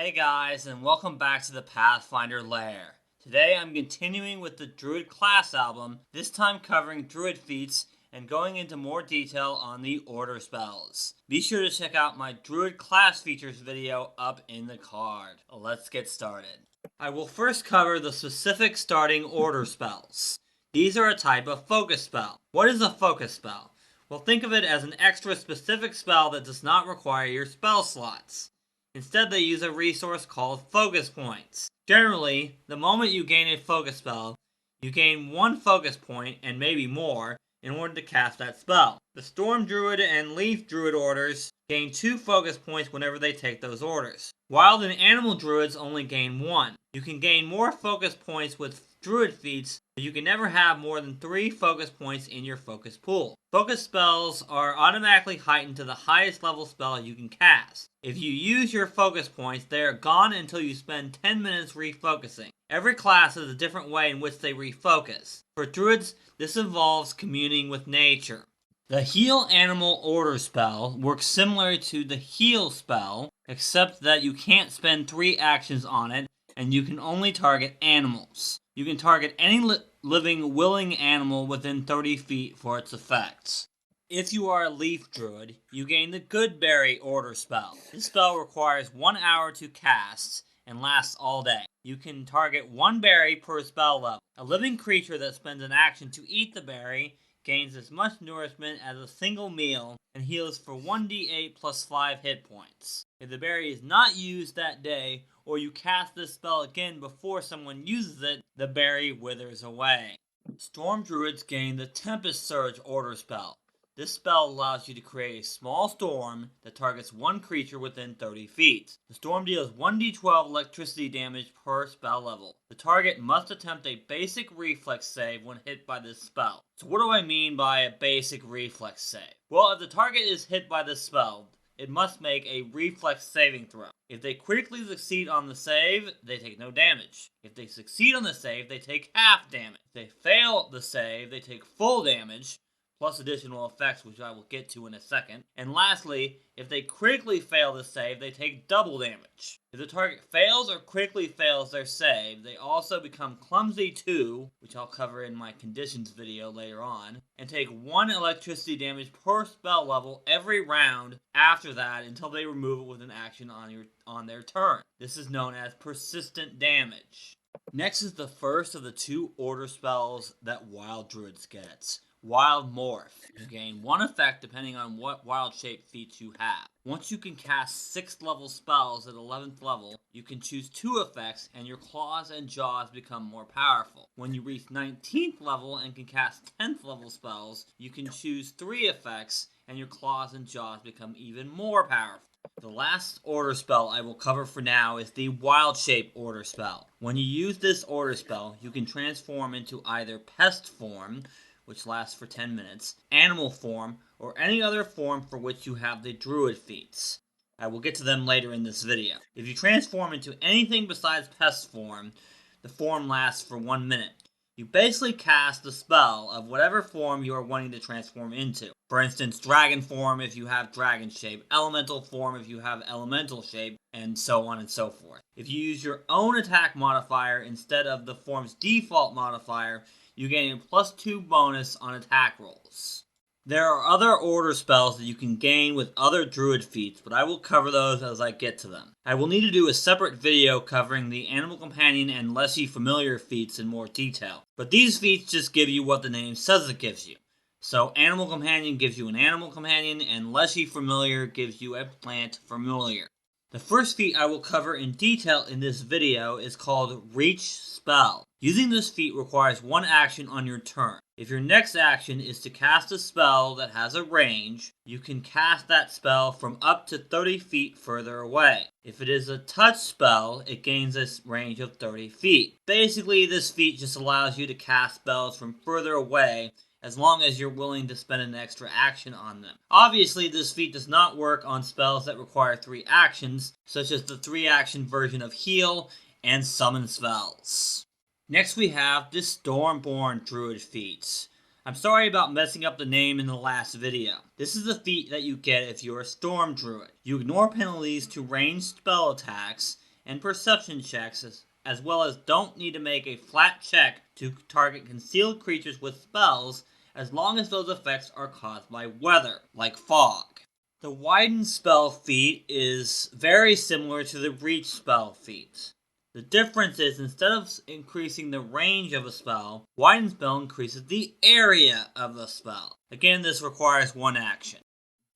Hey guys, and welcome back to the Pathfinder lair. Today I'm continuing with the Druid class album, this time covering Druid feats and going into more detail on the order spells. Be sure to check out my Druid class features video up in the card. Let's get started. I will first cover the specific starting order spells. These are a type of focus spell. What is a focus spell? Well, think of it as an extra specific spell that does not require your spell slots. Instead, they use a resource called focus points. Generally, the moment you gain a focus spell, you gain one focus point, and maybe more, in order to cast that spell. The Storm Druid and Leaf Druid orders gain 2 focus points whenever they take those orders. Wild and Animal Druids only gain 1. You can gain more focus points with Druid feats, but you can never have more than 3 focus points in your focus pool. Focus spells are automatically heightened to the highest level spell you can cast. If you use your focus points, they are gone until you spend 10 minutes refocusing. Every class has a different way in which they refocus. For Druids, this involves communing with nature. The Heal Animal Order spell works similar to the Heal spell, except that you can't spend 3 actions on it, and you can only target animals. You can target any living, willing animal within 30 feet for its effects. If you are a Leaf Druid, you gain the Goodberry Order spell. This spell requires 1 hour to cast and lasts all day. You can target 1 berry per spell level. A living creature that spends an action to eat the berry gains as much nourishment as a single meal and heals for 1d8 plus 5 hit points. If the berry is not used that day, or you cast this spell again before someone uses it, the berry withers away. Storm Druids gain the Tempest Surge Order spell. This spell allows you to create a small storm that targets 1 creature within 30 feet. The storm deals 1d12 electricity damage per spell level. The target must attempt a basic reflex save when hit by this spell. So what do I mean by a basic reflex save? Well, if the target is hit by this spell, it must make a reflex saving throw. If they critically succeed on the save, they take no damage. If they succeed on the save, they take half damage. If they fail the save, they take full damage, plus additional effects, which I will get to in a second. And lastly, if they critically fail the save, they take double damage. If the target fails or critically fails their save, they also become Clumsy 2, which I'll cover in my conditions video later on, and take 1 electricity damage per spell level every round after that until they remove it with an action on their turn. This is known as persistent damage. Next is the first of the 2 order spells that Wild Druids get. Wild Morph. You gain 1 effect depending on what wild shape feats you have. Once you can cast 6th level spells at 11th level, you can choose 2 effects and your claws and jaws become more powerful. When you reach 19th level and can cast 10th level spells, you can choose 3 effects and your claws and jaws become even more powerful. The last order spell I will cover for now is the Wild Shape Order spell. When you use this order spell, you can transform into either Pest form, which lasts for 10 minutes, animal form, or any other form for which you have the Druid feats. I will get to them later in this video. If you transform into anything besides Pest form, the form lasts for 1 minute. You basically cast the spell of whatever form you are wanting to transform into. For instance, Dragon form if you have Dragon shape, Elemental form if you have Elemental shape, and so on and so forth. If you use your own attack modifier instead of the form's default modifier, you gain a +2 bonus on attack rolls. There are other order spells that you can gain with other Druid feats, but I will cover those as I get to them. I will need to do a separate video covering the Animal Companion and Leshy Familiar feats in more detail, but these feats just give you what the name says it gives you. So Animal Companion gives you an Animal Companion, and Leshy Familiar gives you a Plant Familiar. The first feat I will cover in detail in this video is called Reach Spell. Using this feat requires 1 action on your turn. If your next action is to cast a spell that has a range, you can cast that spell from up to 30 feet further away. If it is a touch spell, it gains a range of 30 feet. Basically, this feat just allows you to cast spells from further away as long as you're willing to spend an extra action on them. Obviously, this feat does not work on spells that require 3 actions, such as the 3-action version of Heal and Summon spells. Next we have the Stormborn Druid feat. I'm sorry about messing up the name in the last video. This is the feat that you get if you're a Storm Druid. You ignore penalties to ranged spell attacks, and perception checks, as well as don't need to make a flat check to target concealed creatures with spells as long as those effects are caused by weather, like fog. The Widen spell feat is very similar to the Reach spell feat. The difference is, instead of increasing the range of a spell, Widen spell increases the area of the spell. Again, this requires one action.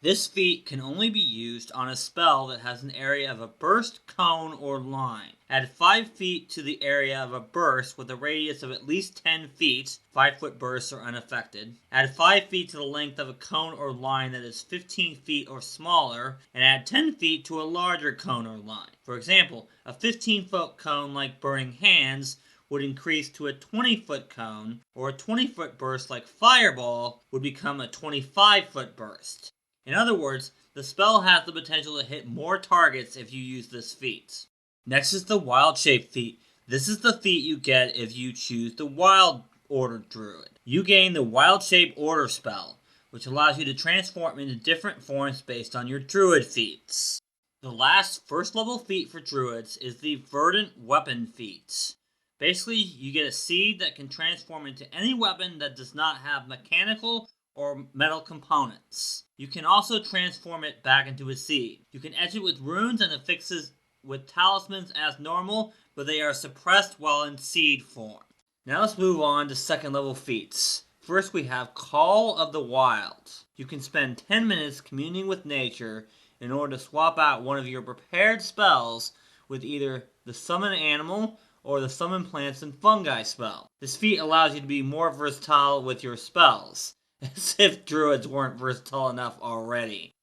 This feat can only be used on a spell that has an area of a burst, cone, or line. Add 5 feet to the area of a burst with a radius of at least 10 feet. 5-foot bursts are unaffected. Add 5 feet to the length of a cone or line that is 15 feet or smaller, and add 10 feet to a larger cone or line. For example, a 15-foot cone like Burning Hands would increase to a 20-foot cone, or a 20-foot burst like Fireball would become a 25-foot burst. In other words, the spell has the potential to hit more targets if you use this feat. Next is the Wild Shape feat. This is the feat you get if you choose the Wild Order Druid. You gain the Wild Shape Order spell, which allows you to transform into different forms based on your Druid feats. The last first level feat for Druids is the Verdant Weapon feat. Basically, you get a seed that can transform into any weapon that does not have mechanical or metal components. You can also transform it back into a seed. You can etch it with runes and affixes with talismans as normal, but they are suppressed while in seed form. Now let's move on to second level feats. First we have Call of the Wild. You can spend 10 minutes communing with nature in order to swap out one of your prepared spells with either the Summon Animal or the Summon Plants and Fungi spell. This feat allows you to be more versatile with your spells, as if druids weren't versatile enough already.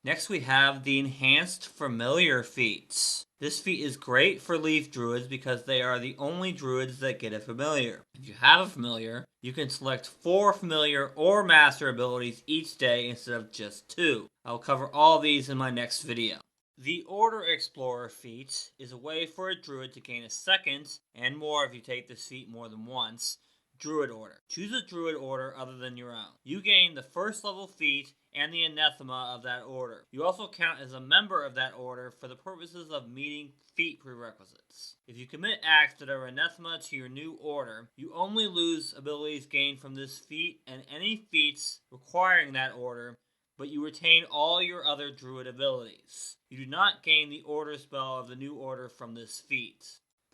Next we have the Enhanced Familiar feats. This feat is great for leaf druids because they are the only druids that get a familiar. If you have a familiar, you can select 4 familiar or master abilities each day instead of just 2. I'll cover all these in my next video. The Order Explorer feat is a way for a druid to gain a second, and more if you take this feat more than once, Druid Order. Choose a Druid Order other than your own. You gain the first level feat and the anathema of that order. You also count as a member of that order for the purposes of meeting feat prerequisites. If you commit acts that are anathema to your new order, you only lose abilities gained from this feat and any feats requiring that order, but you retain all your other druid abilities. You do not gain the order spell of the new order from this feat.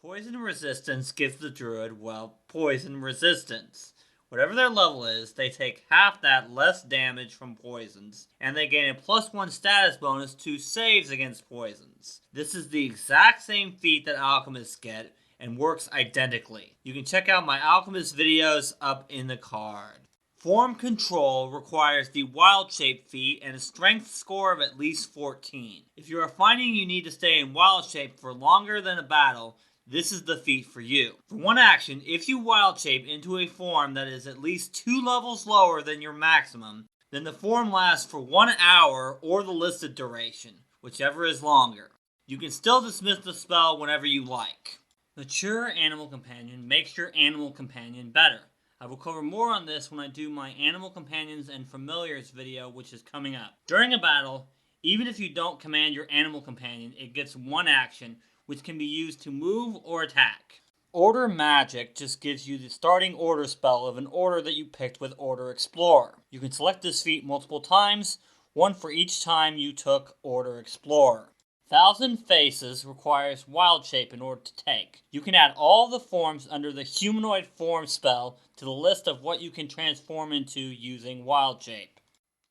Poison resistance gives the druid, well, poison resistance. Whatever their level is, they take half that less damage from poisons, and they gain a +1 status bonus to saves against poisons. This is the exact same feat that alchemists get, and works identically. You can check out my alchemist videos up in the card. Form Control requires the Wild Shape feat and a strength score of at least 14. If you are finding you need to stay in Wild Shape for longer than a battle, this is the feat for you. For one action, if you Wild Shape into a form that is at least 2 levels lower than your maximum, then the form lasts for 1 hour or the listed duration, whichever is longer. You can still dismiss the spell whenever you like. Mature Animal Companion makes your Animal Companion better. I will cover more on this when I do my Animal Companions and Familiars video, which is coming up. During a battle, even if you don't command your Animal Companion, it gets one action, which can be used to move or attack. Order Magic just gives you the starting order spell of an order that you picked with Order Explorer. You can select this feat multiple times, one for each time you took Order Explorer. Thousand Faces requires Wild Shape in order to take. You can add all the forms under the Humanoid Form spell to the list of what you can transform into using Wild Shape.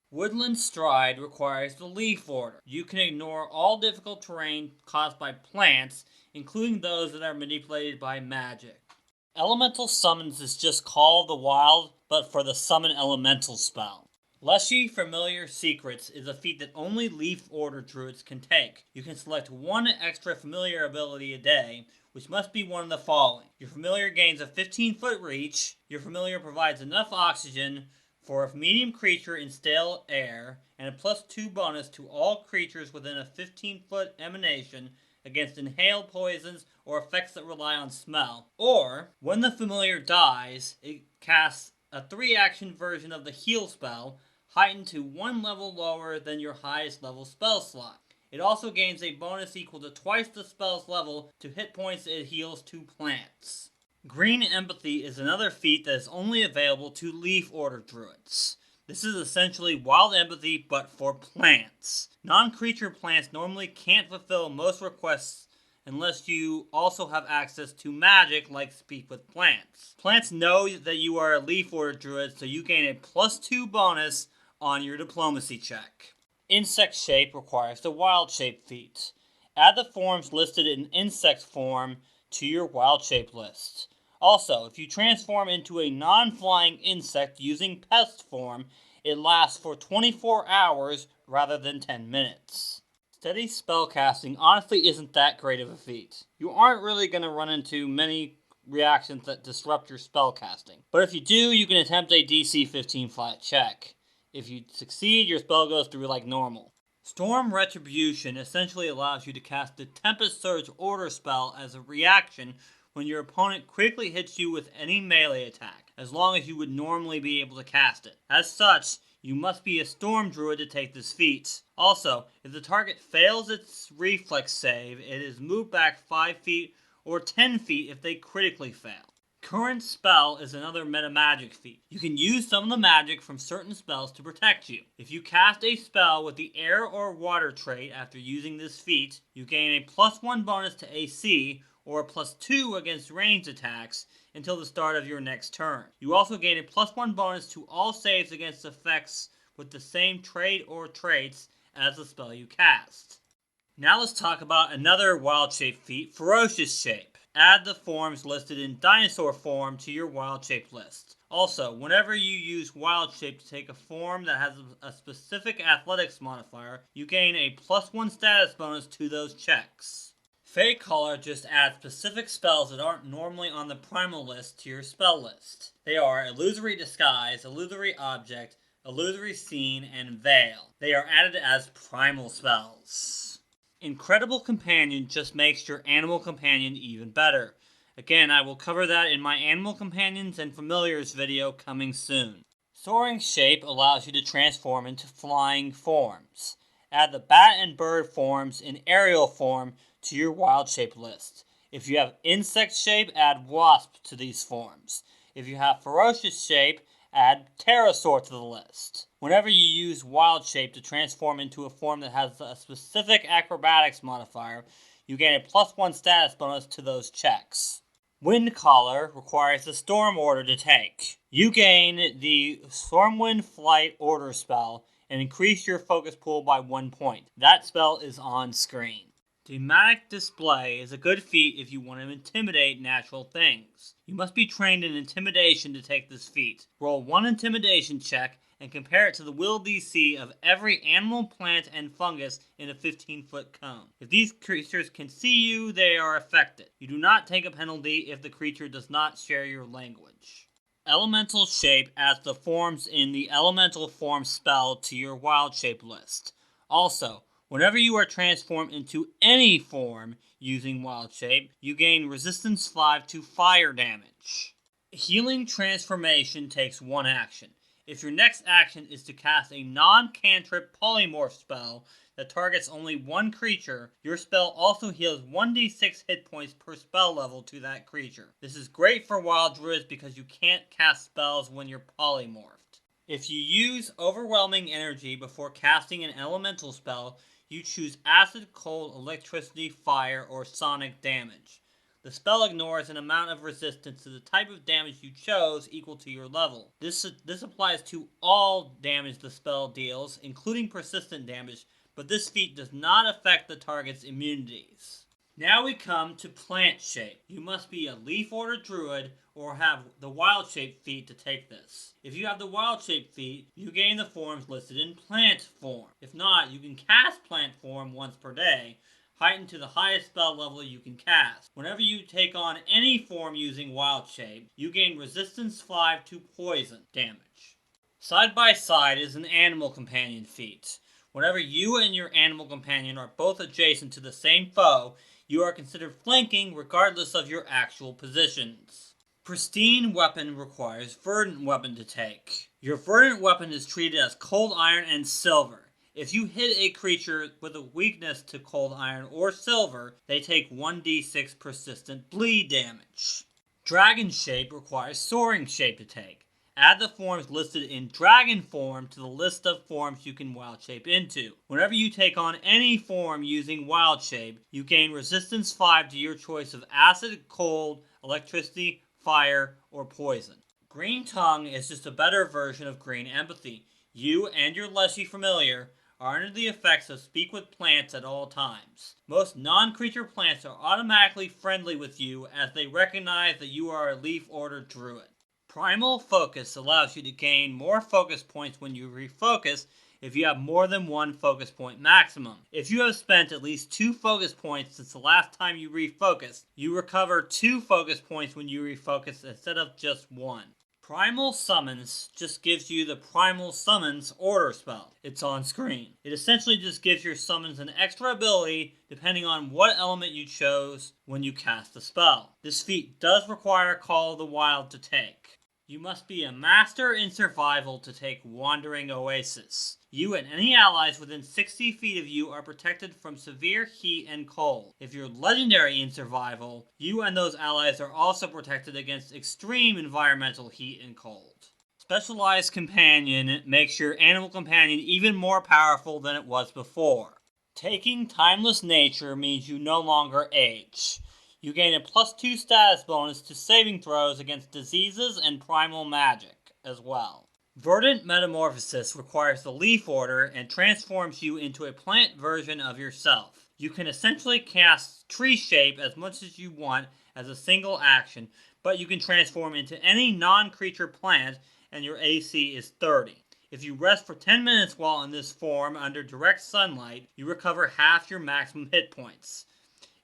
Woodland Stride requires the Leaf Order. You can ignore all difficult terrain caused by plants, including those that are manipulated by magic. Elemental Summons is just Call of the Wild, but for the Summon Elemental spell. Leshy Familiar Secrets is a feat that only Leaf Order Druids can take. You can select 1 extra familiar ability a day, which must be one of the following. Your familiar gains a 15-foot reach, your familiar provides enough oxygen for a medium creature in stale air, and a +2 bonus to all creatures within a 15-foot emanation against inhaled poisons or effects that rely on smell. Or, when the familiar dies, it casts a 3-action version of the heal spell, heightened to 1 level lower than your highest level spell slot. It also gains a bonus equal to twice the spell's level to hit points it heals to plants. Green Empathy is another feat that is only available to Leaf Order Druids. This is essentially Wild Empathy, but for plants. Non-creature plants normally can't fulfill most requests unless you also have access to magic like Speak with Plants. Plants know that you are a Leaf Order Druid, so you gain a +2 bonus on your diplomacy check. Insect Shape requires the Wild Shape feat. Add the forms listed in insect form to your Wild Shape list. Also, if you transform into a non-flying insect using pest form, it lasts for 24 hours rather than 10 minutes. Steady spellcasting honestly isn't that great of a feat. You aren't really going to run into many reactions that disrupt your spellcasting. But if you do, you can attempt a DC 15 flat check. If you succeed, your spell goes through like normal. Storm Retribution essentially allows you to cast the Tempest Surge Order spell as a reaction when your opponent quickly hits you with any melee attack, as long as you would normally be able to cast it. As such, you must be a Storm Druid to take this feat. Also, if the target fails its reflex save, it is moved back 5 feet or 10 feet if they critically fail. Current Spell is another meta magic feat. You can use some of the magic from certain spells to protect you. If you cast a spell with the air or water trait after using this feat, you gain a +1 bonus to AC or a +2 against ranged attacks until the start of your next turn. You also gain a +1 bonus to all saves against effects with the same trait or traits as the spell you cast. Now let's talk about another Wild Shape feat, Ferocious Shape. Add the forms listed in Dinosaur form to your Wild Shape list. Also, whenever you use Wild Shape to take a form that has a specific athletics modifier, you gain a +1 status bonus to those checks. Fey Color just adds specific spells that aren't normally on the primal list to your spell list. They are Illusory Disguise, Illusory Object, Illusory Scene, and Veil. They are added as primal spells. Incredible Companion just makes your Animal Companion even better. Again, I will cover that in my Animal Companions and Familiars video coming soon. Soaring Shape allows you to transform into flying forms. Add the Bat and Bird forms in Aerial form to your Wild Shape list. If you have Insect Shape, add Wasp to these forms. If you have Ferocious Shape, add Pterosaur to the list. Whenever you use Wild Shape to transform into a form that has a specific acrobatics modifier, you gain a +1 status bonus to those checks. Wind Collar requires the Storm Order to take. You gain the Stormwind Flight Order spell and increase your focus pool by 1 point. That spell is on screen. Dramatic Display is a good feat if you want to intimidate natural things. You must be trained in Intimidation to take this feat. Roll 1 Intimidation check and compare it to the will DC of every animal, plant, and fungus in a 15-foot cone. If these creatures can see you, they are affected. You do not take a penalty if the creature does not share your language. Elemental Shape adds the forms in the Elemental Form spell to your Wild Shape list. Also, whenever you are transformed into any form using Wild Shape, you gain Resistance 5 to fire damage. Healing Transformation takes 1 action. If your next action is to cast a non-cantrip polymorph spell that targets only one creature, your spell also heals 1d6 hit points per spell level to that creature. This is great for wild druids because you can't cast spells when you're polymorphed. If you use overwhelming energy before casting an elemental spell, you choose acid, cold, electricity, fire, or sonic damage. The spell ignores an amount of resistance to the type of damage you chose equal to your level. This applies to all damage the spell deals, including persistent damage, but this feat does not affect the target's immunities. Now we come to Plant Shape. You must be a Leaf Order Druid or have the Wild Shape feat to take this. If you have the Wild Shape feat, you gain the forms listed in Plant form. If not, you can cast Plant form once per day, heightened to the highest spell level you can cast. Whenever you take on any form using Wild Shape, you gain Resistance 5 to poison damage. Side by Side is an Animal Companion feat. Whenever you and your Animal Companion are both adjacent to the same foe, you are considered flanking regardless of your actual positions. Pristine Weapon requires Verdant Weapon to take. Your Verdant Weapon is treated as Cold Iron and Silver. If you hit a creature with a weakness to cold iron or silver, they take 1d6 persistent bleed damage. Dragon shape requires soaring shape to take. Add the forms listed in dragon form to the list of forms you can wild shape into. Whenever you take on any form using wild shape, you gain resistance 5 to your choice of acid, cold, electricity, fire, or poison. Green tongue is just a better version of green empathy. You and your leshy familiar are under the effects of speak with plants at all times. Most non-creature plants are automatically friendly with you as they recognize that you are a leaf order druid. Primal focus allows you to gain more focus points when you refocus if you have more than one focus point maximum. If you have spent at least 2 focus points since the last time you refocused, you recover 2 focus points when you refocus instead of just 1. Primal Summons just gives you the Primal Summons order spell. It's on screen. It essentially just gives your summons an extra ability depending on what element you chose when you cast the spell. This feat does require Call of the Wild to take. You must be a master in survival to take Wandering Oasis. You and any allies within 60 feet of you are protected from severe heat and cold. If you're legendary in survival, you and those allies are also protected against extreme environmental heat and cold. Specialized Companion makes your animal companion even more powerful than it was before. Taking Timeless Nature means you no longer age. You gain a +2 status bonus to saving throws against diseases and primal magic as well. Verdant Metamorphosis requires the Leaf Order and transforms you into a plant version of yourself. You can essentially cast Tree Shape as much as you want as a single action, but you can transform into any non-creature plant and your AC is 30. If you rest for 10 minutes while in this form under direct sunlight, you recover half your maximum hit points.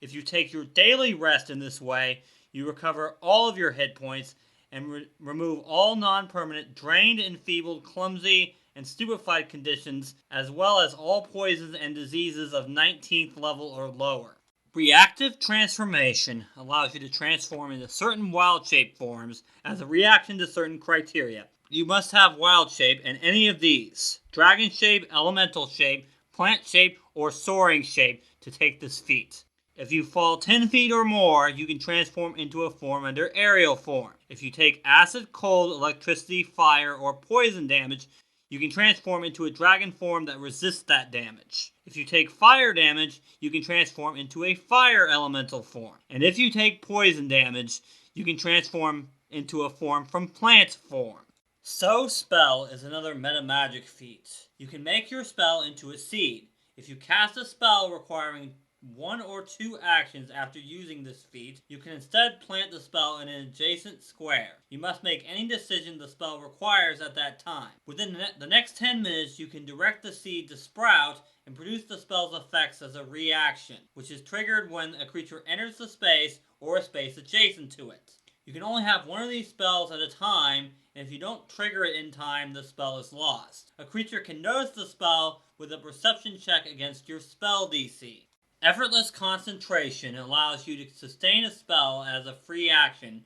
If you take your daily rest in this way, you recover all of your hit points and remove all non-permanent, drained, enfeebled, clumsy, and stupefied conditions, as well as all poisons and diseases of 19th level or lower. Reactive Transformation allows you to transform into certain wild shape forms as a reaction to certain criteria. You must have wild shape and any of these: dragon shape, elemental shape, plant shape, or soaring shape to take this feat. If you fall 10 feet or more, you can transform into a form under aerial form. If you take acid, cold, electricity, fire, or poison damage, you can transform into a dragon form that resists that damage. If you take fire damage, you can transform into a fire elemental form. And if you take poison damage, you can transform into a form from plant form. Sow Spell is another meta magic feat. You can make your spell into a seed. If you cast a spell requiring 1 or 2 actions after using this feat, you can instead plant the spell in an adjacent square. You must make any decision the spell requires at that time. Within the next 10 minutes, you can direct the seed to sprout and produce the spell's effects as a reaction, which is triggered when a creature enters the space or a space adjacent to it. You can only have one of these spells at a time, and if you don't trigger it in time, the spell is lost. A creature can notice the spell with a perception check against your spell DC. Effortless Concentration allows you to sustain a spell as a free action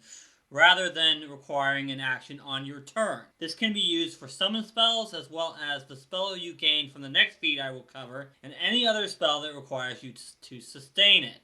rather than requiring an action on your turn. This can be used for summon spells as well as the spell you gain from the next feat I will cover, and any other spell that requires you to sustain it.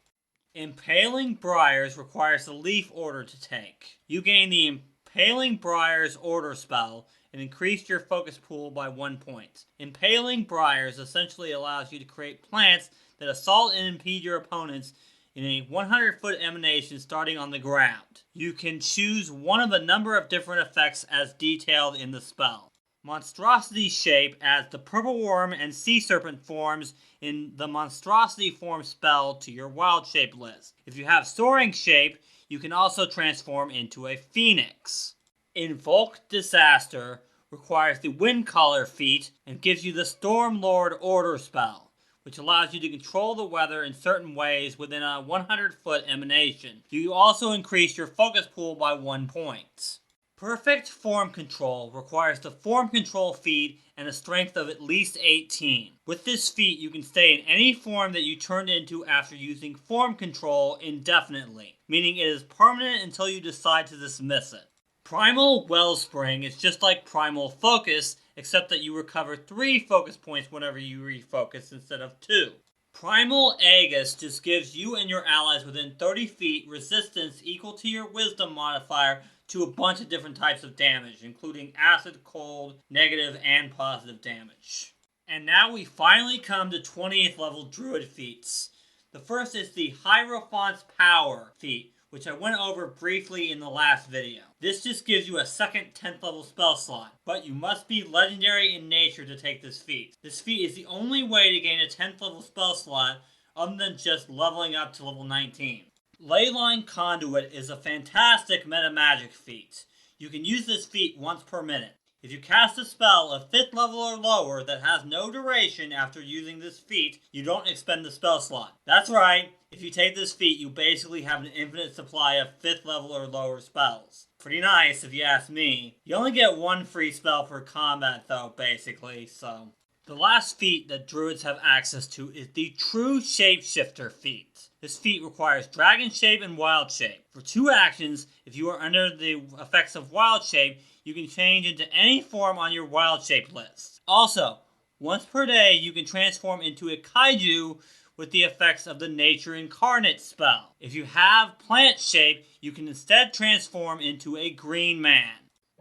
Impaling Briars requires the Leaf Order to take. You gain the Impaling Briars Order spell and increase your focus pool by 1 point. Impaling Briars essentially allows you to create plants that assault and impede your opponents in a 100-foot emanation starting on the ground. You can choose one of a number of different effects as detailed in the spell. Monstrosity Shape adds the Purple Worm and Sea Serpent forms in the Monstrosity form spell to your wild shape list. If you have Soaring Shape, you can also transform into a Phoenix. Invoke Disaster requires the Wind Collar feat and gives you the Storm Lord Order spell, which allows you to control the weather in certain ways within a 100-foot emanation. You also increase your focus pool by 1 point. Perfect Form Control requires the Form Control feat and a strength of at least 18. With this feat, you can stay in any form that you turned into after using Form Control indefinitely, meaning it is permanent until you decide to dismiss it. Primal Wellspring is just like Primal Focus, except that you recover 3 focus points whenever you refocus instead of 2. Primal Aegis just gives you and your allies within 30 feet resistance equal to your wisdom modifier to a bunch of different types of damage, including acid, cold, negative, and positive damage. And now we finally come to 20th level Druid feats. The first is the Hierophant's Power feat, which I went over briefly in the last video. This just gives you a second 10th level spell slot, but you must be legendary in nature to take this feat. This feat is the only way to gain a 10th level spell slot other than just leveling up to level 19. Leyline Conduit is a fantastic meta magic feat. You can use this feat once per minute. If you cast a spell of 5th level or lower that has no duration after using this feat, you don't expend the spell slot. That's right, if you take this feat, you basically have an infinite supply of 5th level or lower spells. Pretty nice if you ask me. You only get 1 free spell per combat though, basically, so. The last feat that druids have access to is the True Shapeshifter feat. This feat requires Dragon Shape and Wild Shape. For 2 actions, if you are under the effects of Wild Shape, you can change into any form on your Wild Shape list. Also, once per day, you can transform into a Kaiju with the effects of the Nature Incarnate spell. If you have Plant Shape, you can instead transform into a Green Man.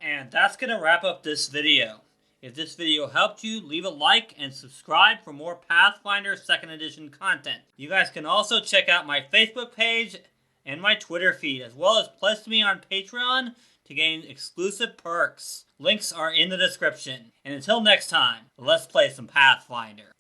And that's going to wrap up this video. If this video helped you, leave a like and subscribe for more Pathfinder 2nd Edition content. You guys can also check out my Facebook page and my Twitter feed, as well as pledge me on Patreon to gain exclusive perks. Links are in the description. And until next time, let's play some Pathfinder.